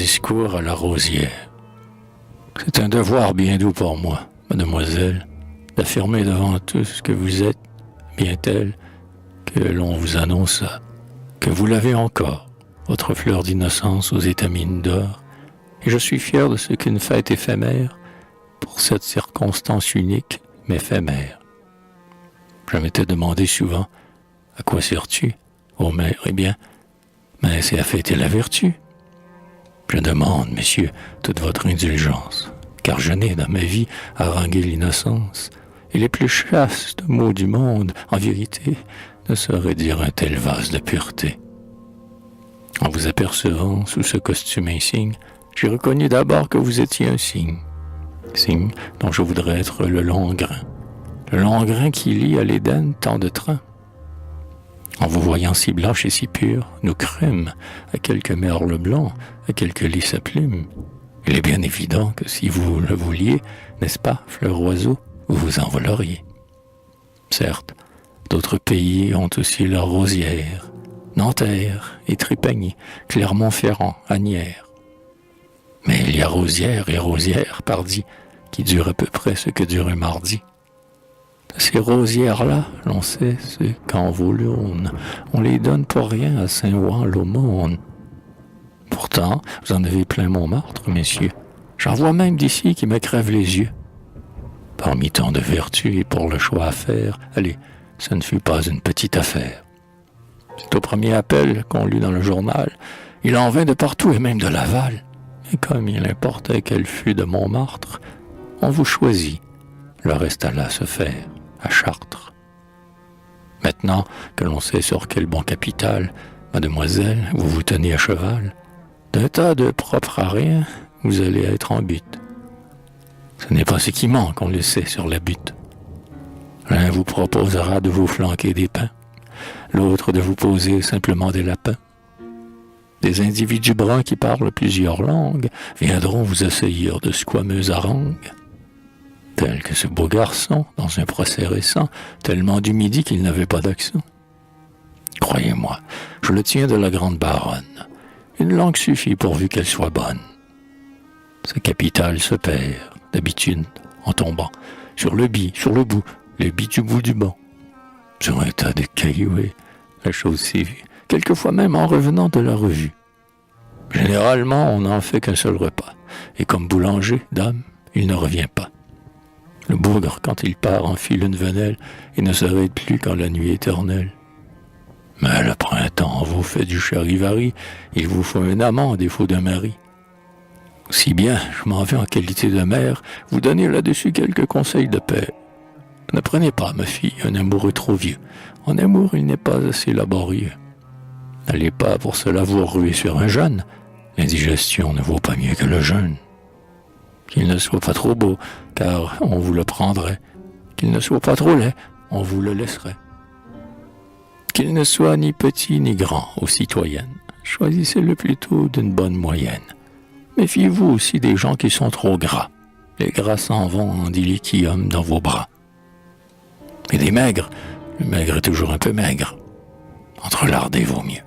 discours à la rosière. C'est un devoir bien doux pour moi, mademoiselle, d'affirmer devant tous que vous êtes bien telle que l'on vous annonça, que vous l'avez encore, votre fleur d'innocence aux étamines d'or, et je suis fier de ce qu'une fête éphémère, pour cette circonstance unique, m'éphémère. Je m'étais demandé souvent, à quoi sers-tu, ô mère? Eh bien, mais c'est à fêter la vertu. Je demande, messieurs, toute votre indulgence, car je n'ai dans ma vie harangué l'innocence, et les plus chastes mots du monde, en vérité, ne sauraient dire un tel vase de pureté. En vous apercevant sous ce costume insigne, j'ai reconnu d'abord que vous étiez un cygne dont je voudrais être le long grain qui lie à l'Éden tant de trains. En vous voyant si blanche et si pure, nous crûmes à quelques merles blancs, à quelques lys à plumes. Il est bien évident que si vous le vouliez, n'est-ce pas, fleur oiseau, vous vous envoleriez. Certes, d'autres pays ont aussi leurs rosières, Nanterre et Trépanier, Clermont-Ferrand, Asnières. Mais il y a rosière et rosière, pardi, qui durent à peu près ce que dure un mardi. Ces rosières-là, l'on sait, c'est qu'en vos l'aune, on les donne pour rien à Saint-Ouen l'aumône. Pourtant, vous en avez plein Montmartre, messieurs. J'en vois même d'ici qui me crèvent les yeux. Parmi tant de vertus et pour le choix à faire, allez, ce ne fut pas une petite affaire. C'est au premier appel qu'on lut dans le journal. Il en vint de partout et même de Laval. Et comme il importait qu'elle fût de Montmartre, on vous choisit. Le reste alla se faire à Chartres. Maintenant que l'on sait sur quel bon capital, mademoiselle, vous vous tenez à cheval, d'un tas de propres à rien, vous allez être en butte. Ce n'est pas ce qui manque, on le sait, sur la butte. L'un vous proposera de vous flanquer des pains, l'autre de vous poser simplement des lapins. Des individus bruns qui parlent plusieurs langues viendront vous assaillir de squameuses harangues. Tel que ce beau garçon, dans un procès récent, tellement du midi qu'il n'avait pas d'accent. Croyez-moi, je le tiens de la grande baronne. Une langue suffit pourvu qu'elle soit bonne. Sa capitale se perd, d'habitude, en tombant, sur le bout, le bi du bout du banc. Sur un tas de cailloux, la chose s'est vue, quelquefois même en revenant de la revue. Généralement, on n'en fait qu'un seul repas, et comme boulanger, dame, il ne revient pas. Le bougre, quand il part, enfile une venelle et ne s'arrête plus qu'en la nuit éternelle. Mais le printemps vous fait du charivari, il vous faut un amant à défaut d'un mari. Si bien, je m'en vais en qualité de mère, vous donner là-dessus quelques conseils de père. Ne prenez pas, ma fille, un amoureux trop vieux. En amour, il n'est pas assez laborieux. N'allez pas pour cela vous ruer sur un jeune. L'indigestion ne vaut pas mieux que le jeûne. Qu'il ne soit pas trop beau, car on vous le prendrait. Qu'il ne soit pas trop laid, on vous le laisserait. Qu'il ne soit ni petit ni grand, ô citoyenne. Choisissez-le plutôt d'une bonne moyenne. Méfiez-vous aussi des gens qui sont trop gras. Les gras s'en vont en diliquium dans vos bras. Et des maigres, le maigre est toujours un peu maigre. Entrelardez vaut mieux.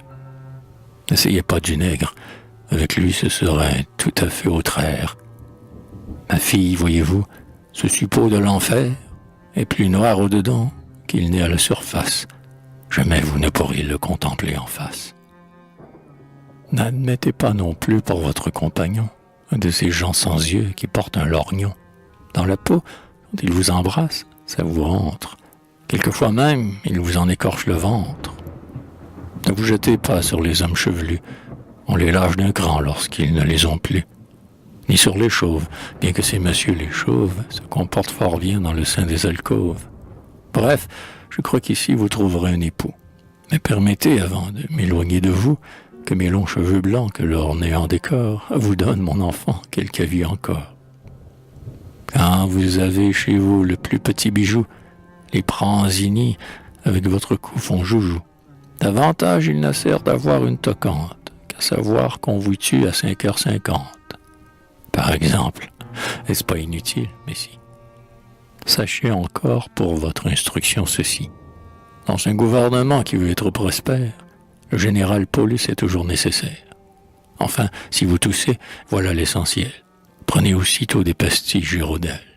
N'essayez pas du nègre. Avec lui, ce serait tout à fait autraire. Ma fille, voyez-vous, ce suppôt de l'enfer est plus noir au-dedans qu'il n'est à la surface. Jamais vous ne pourriez le contempler en face. N'admettez pas non plus pour votre compagnon un de ces gens sans yeux qui portent un lorgnon. Dans la peau, quand il vous embrasse, ça vous rentre. Quelquefois même, il vous en écorche le ventre. Ne vous jetez pas sur les hommes chevelus. On les lâche d'un cran lorsqu'ils ne les ont plus. Ni sur les chauves, bien que ces messieurs les chauves se comportent fort bien dans le sein des alcôves. Bref, je crois qu'ici vous trouverez un époux. Mais permettez, avant de m'éloigner de vous, que mes longs cheveux blancs que leur néant décor vous donnent, mon enfant, quelque vie encore. Quand vous avez chez vous le plus petit bijou, les pranzini avec votre cou font joujou. Davantage il ne sert d'avoir une toquante qu'à savoir qu'on vous tue à 5h50. Par exemple, est-ce pas inutile, mais si. Sachez encore pour votre instruction ceci. Dans un gouvernement qui veut être prospère, le général Paulus est toujours nécessaire. Enfin, si vous toussez, voilà l'essentiel. Prenez aussitôt des pastilles Jurodel.